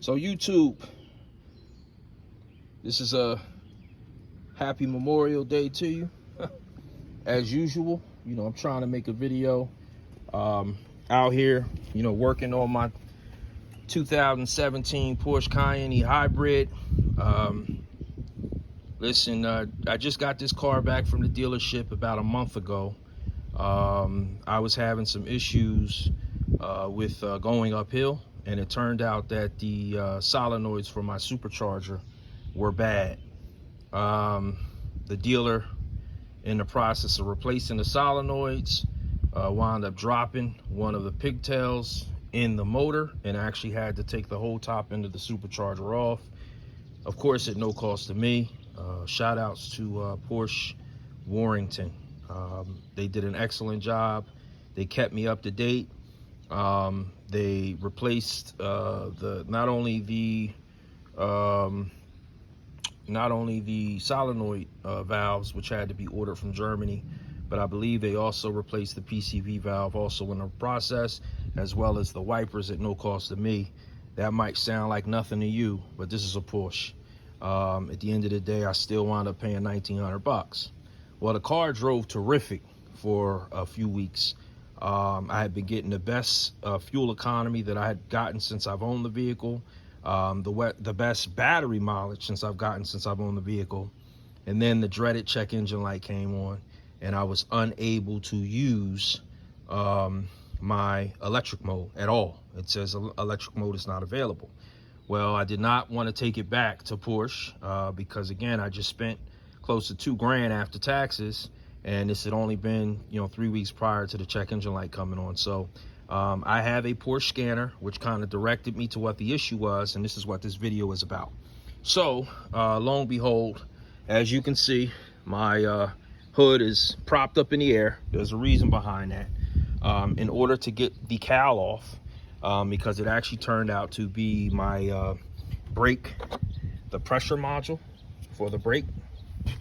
So YouTube, this is a happy Memorial Day to you. As usual, I'm trying to make a video out here, working on my 2017 Porsche Cayenne hybrid. Listen, I just got this car back from the dealership about a month ago. I was having some issues with going uphill, and it turned out that the solenoids for my supercharger were bad. The dealer, in the process of replacing the solenoids, wound up dropping one of the pigtails in the motor and actually had to take the whole top end of the supercharger off. Of course, at no cost to me. Shout outs to Porsche Warrington. They did an excellent job. They kept me up to date. They replaced not only the solenoid valves, which had to be ordered from Germany, but I believe they also replaced the PCV valve also in the process, as well as the wipers at no cost to me. That might sound like nothing to you, but this is a Porsche. At the end of the day, I still wound up paying $1,900. Well, the car drove terrific for a few weeks. I had been getting the best fuel economy that I had gotten since I've owned the vehicle, the best battery mileage since I've owned the vehicle, and then the dreaded check engine light came on, and I was unable to use my electric mode at all. It says electric mode is not available. Well, I did not want to take it back to Porsche because, again, I just spent close to $2,000 after taxes, and this had only been 3 weeks prior to the check engine light coming on. So I have a Porsche scanner, which kind of directed me to what the issue was, and this is what this video is about. So lo and behold, as you can see, my hood is propped up in the air. There's a reason behind that. In order to get the cowl off, because it actually turned out to be my brake, the pressure module for the brake.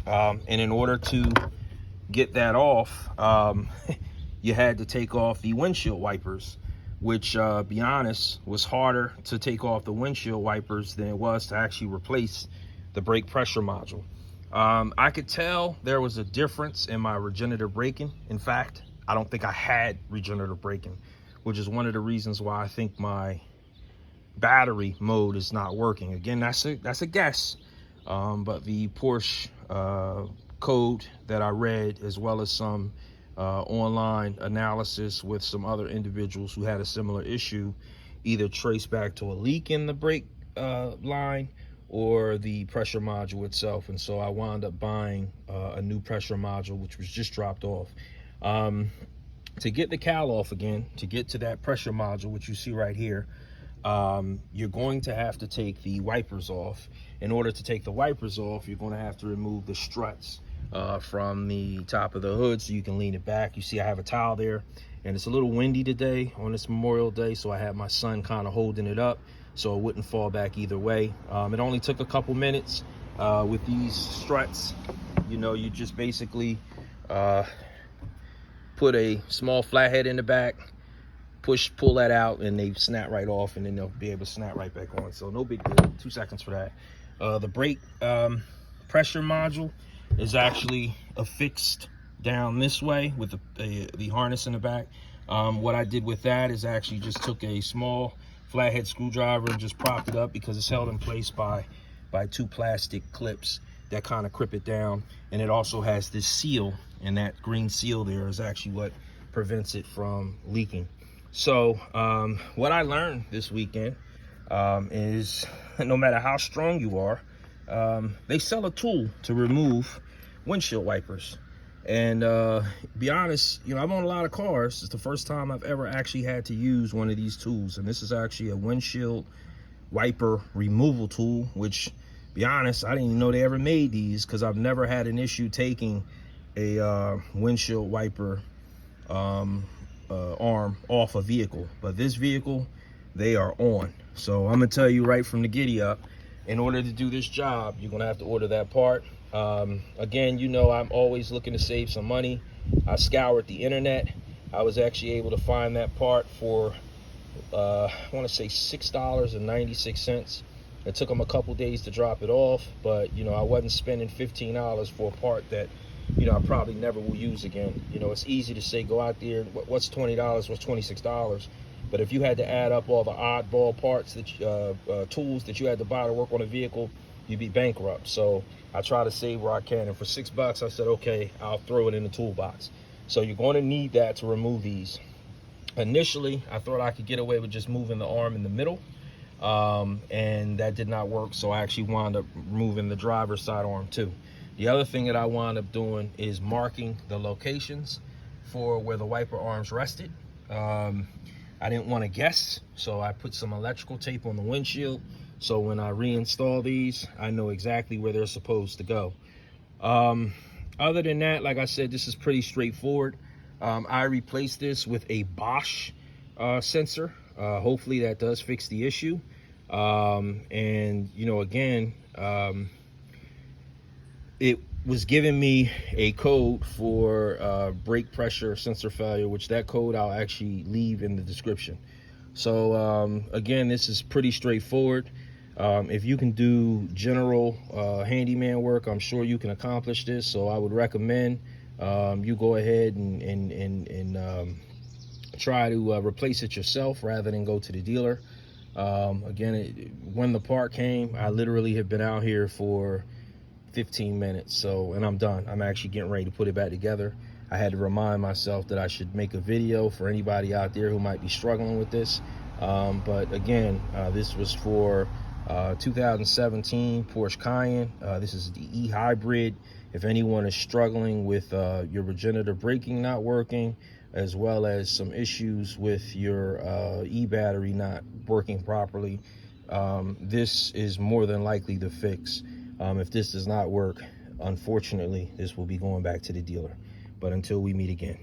And in order to get that off, you had to take off the windshield wipers, which, be honest, was harder to take off the windshield wipers than it was to actually replace the brake pressure module. I could tell there was a difference in my regenerative braking. In fact, I don't think I had regenerative braking, which is one of the reasons why I think my battery mode is not working. Again, that's a guess, but the Porsche code that I read, as well as some online analysis with some other individuals who had a similar issue, either traced back to a leak in the brake line or the pressure module itself. And so I wound up buying a new pressure module, which was just dropped off. To get the cowl off again, to get to that pressure module, which you see right here, you're going to have to take the wipers off. In order to take the wipers off, you're going to have to remove the struts from the top of the hood so you can lean it back. You see I have a towel there, and it's a little windy today on this Memorial Day, so I had my son kind of holding it up so it wouldn't fall back either way. It only took a couple minutes. With these struts, you just basically put a small flathead in the back, pull that out, and they snap right off, and then they'll be able to snap right back on. So no big deal, 2 seconds for that. The brake pressure module is actually affixed down this way with the harness in the back. What I did with that is actually just took a small flathead screwdriver and just propped it up, because it's held in place by 2 plastic clips that kind of grip it down. And it also has this seal, and that green seal there is actually what prevents it from leaking. So what I learned this weekend is no matter how strong you are, they sell a tool to remove windshield wipers. And be honest, I've owned a lot of cars. It's the first time I've ever actually had to use one of these tools, and this is actually a windshield wiper removal tool, which, be honest, I didn't even know they ever made these, because I've never had an issue taking a windshield wiper arm off a vehicle. But this vehicle, they are on. So I'm gonna tell you right from the giddy up, in order to do this job, you're gonna have to order that part. Again, I'm always looking to save some money. I scoured the internet. I was actually able to find that part for I want to say $6.96. It took them a couple days to drop it off, but you know, I wasn't spending $15 for a part that, you know, I probably never will use again. You know, it's easy to say go out there, what's $20, what's $26, but if you had to add up all the oddball parts that tools that you had to buy to work on a vehicle, you'd be bankrupt. So I try to save where I can, and for $6 I said, okay, I'll throw it in the toolbox. So you're going to need that to remove these. Initially I thought I could get away with just moving the arm in the middle, and that did not work, so I actually wound up removing the driver's side arm too. The other thing that I wound up doing is marking the locations for where the wiper arms rested. I didn't want to guess, so I put some electrical tape on the windshield, so when I reinstall these, I know exactly where they're supposed to go. Other than that, like I said, this is pretty straightforward. I replaced this with a Bosch sensor. Hopefully that does fix the issue. And you know, again, it was giving me a code for brake pressure sensor failure, which that code I'll actually leave in the description. So again, this is pretty straightforward. If you can do general handyman work, I'm sure you can accomplish this. So I would recommend you go ahead and try to replace it yourself rather than go to the dealer. Again, when the part came, I literally have been out here for 15 minutes, so, and I'm done. I'm actually getting ready to put it back together. I had to remind myself that I should make a video for anybody out there who might be struggling with this. But again, this was for 2017 Porsche Cayenne. This is the E-Hybrid. If anyone is struggling with your regenerative braking not working, as well as some issues with your e-battery not working properly, this is more than likely the fix. If this does not work, unfortunately, this will be going back to the dealer. But until we meet again.